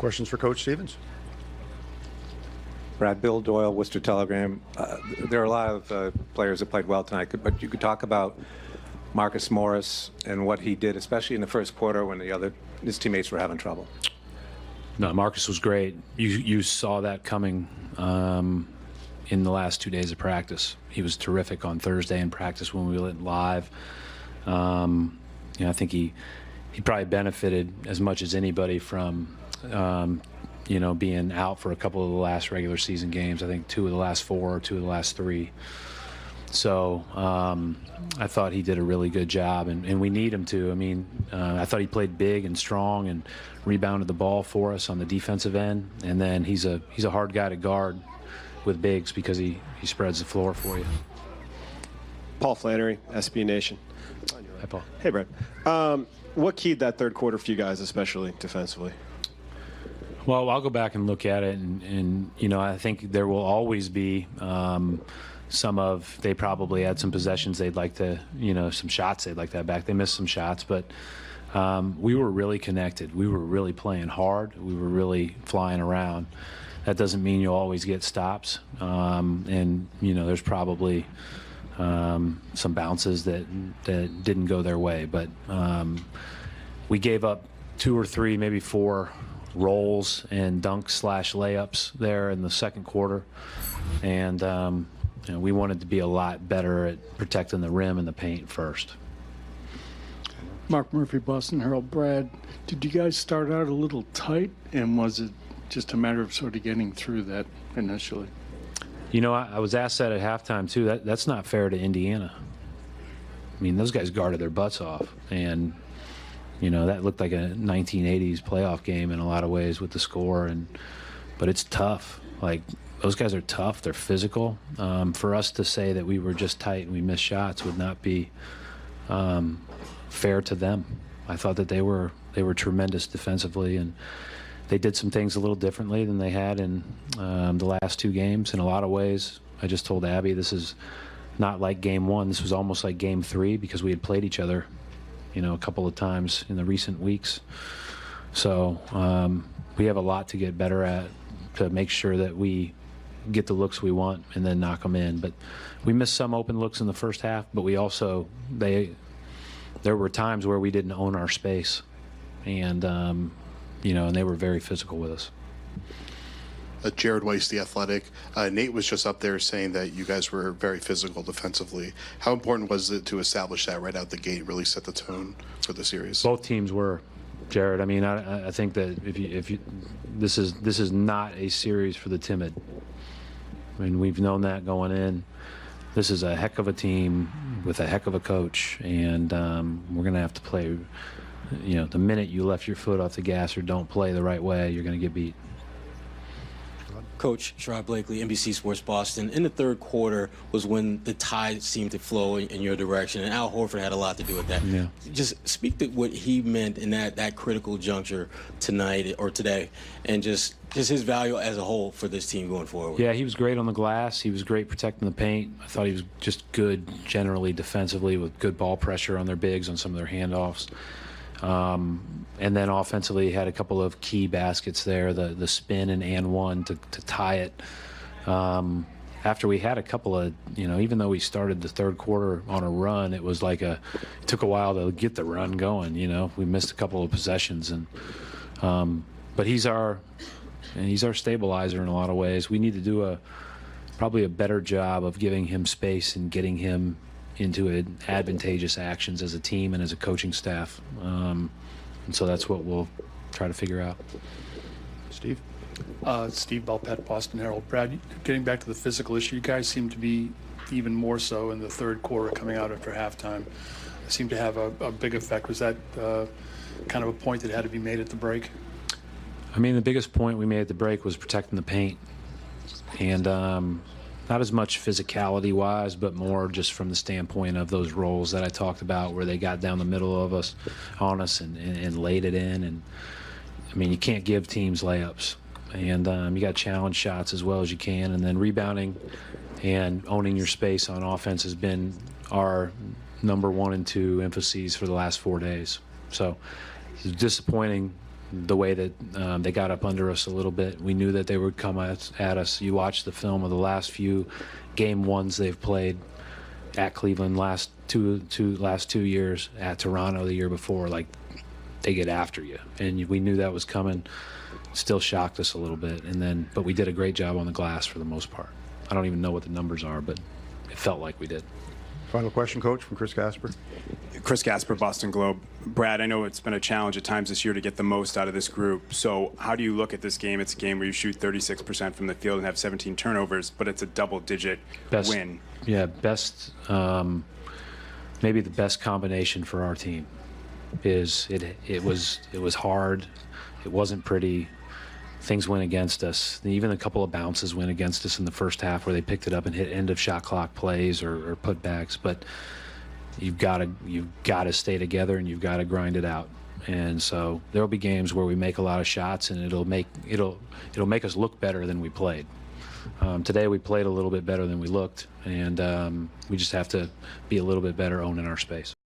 Questions for Coach Stevens? Brad, Bill Doyle, Worcester Telegram. There are a lot of players that played well tonight, but you could talk about Marcus Morris and what he did, especially in the first quarter when his teammates were having trouble. No, Marcus was great. You saw that coming in the last 2 days of practice. He was terrific on Thursday in practice when we went live. I think he probably benefited as much as anybody from being out for a couple of the last regular season games. I think 2 of the last 4, 2 of the last 3. So I thought he did a really good job, and we need him to. I mean, I thought he played big and strong and rebounded the ball for us on the defensive end. And then he's a hard guy to guard with bigs because he spreads the floor for you. Paul Flannery, SB Nation. Hi, Paul. Hey, Brad. What keyed that third quarter for you guys, especially defensively? Well, I'll go back and look at it, and I think there will always be they probably had some possessions they'd like to, some shots they'd like to have back. They missed some shots, but we were really connected. We were really playing hard. We were really flying around. That doesn't mean you'll always get stops, and there's probably some bounces that didn't go their way, but we gave up 2 or 3, maybe 4 rolls and dunk/layups there in the second quarter, and we wanted to be a lot better at protecting the rim and the paint first. Mark Murphy, Boston Herald. Brad, did you guys start out a little tight, and was it just a matter of sort of getting through that initially? I was asked that at halftime too. That's not fair to Indiana. I mean, those guys guarded their butts off, and that looked like a 1980s playoff game in a lot of ways with the score, but it's tough. Like, those guys are tough. They're physical. For us to say that we were just tight and we missed shots would not be fair to them. I thought that they were tremendous defensively, and they did some things a little differently than they had in the last 2 games. In a lot of ways, I just told Abby, this is not like game 1. This was almost like game 3 because we had played each other a couple of times in the recent weeks. So we have a lot to get better at to make sure that we get the looks we want and then knock them in. But we missed some open looks in the first half, but we also, there were times where we didn't own our space. And, and they were very physical with us. Jared Weiss, The Athletic. Nate was just up there saying that you guys were very physical defensively. How important was it to establish that right out the gate, really set the tone for the series? Both teams were, Jared. I mean, I think that if you this is not a series for the timid. I mean, we've known that going in. This is a heck of a team with a heck of a coach, and we're going to have to play. The minute you left your foot off the gas or don't play the right way, you're going to get beat. Coach Sherrod Blakely, NBC Sports Boston. In the third quarter was when the tide seemed to flow in your direction, and Al Horford had a lot to do with that. Yeah. Just speak to what he meant in that critical juncture tonight or today, and just his value as a whole for this team going forward. Yeah, he was great on the glass. He was great protecting the paint. I thought he was just good generally defensively with good ball pressure on their bigs on some of their handoffs. And then offensively, he had a couple of key baskets there, the spin and one to tie it. After we had a couple of, even though we started the third quarter on a run, it was like it took a while to get the run going. We missed a couple of possessions, but he's our stabilizer in a lot of ways. We need to do probably a better job of giving him space and getting him into advantageous actions as a team and as a coaching staff. And so that's what we'll try to figure out. Steve? Steve Belpet, Boston Herald. Brad, getting back to the physical issue, you guys seem to be even more so in the third quarter coming out after halftime. Seemed to have a big effect. Was that kind of a point that had to be made at the break? I mean, the biggest point we made at the break was protecting the paint. And not as much physicality-wise, but more just from the standpoint of those rolls that I talked about where they got down the middle of us, on us, and laid it in. And, I mean, you can't give teams layups. And you got to challenge shots as well as you can. And then rebounding and owning your space on offense has been our number 1 and 2 emphases for the last 4 days. So it's disappointing the way that they got up under us a little bit. We knew that they would come at us. You watch the film of the last few game ones they've played at Cleveland last two years, at Toronto the year before. Like, they get after you, and we knew that was coming. Still shocked us a little bit, but we did a great job on the glass for the most part. I don't even know what the numbers are, but it felt like we did. Final question, Coach, from Chris Gasper. Chris Gasper, Boston Globe. Brad, I know it's been a challenge at times this year to get the most out of this group. So how do you look at this game? It's a game where you shoot 36% from the field and have 17 turnovers, but it's a double-digit win. Yeah, maybe the best combination for our team is it was hard. It wasn't pretty. Things went against us. Even a couple of bounces went against us in the first half where they picked it up and hit end of shot clock plays or putbacks. But you've got to stay together and you've got to grind it out. And so there'll be games where we make a lot of shots and it'll make us look better than we played. Today we played a little bit better than we looked, and we just have to be a little bit better owning our space.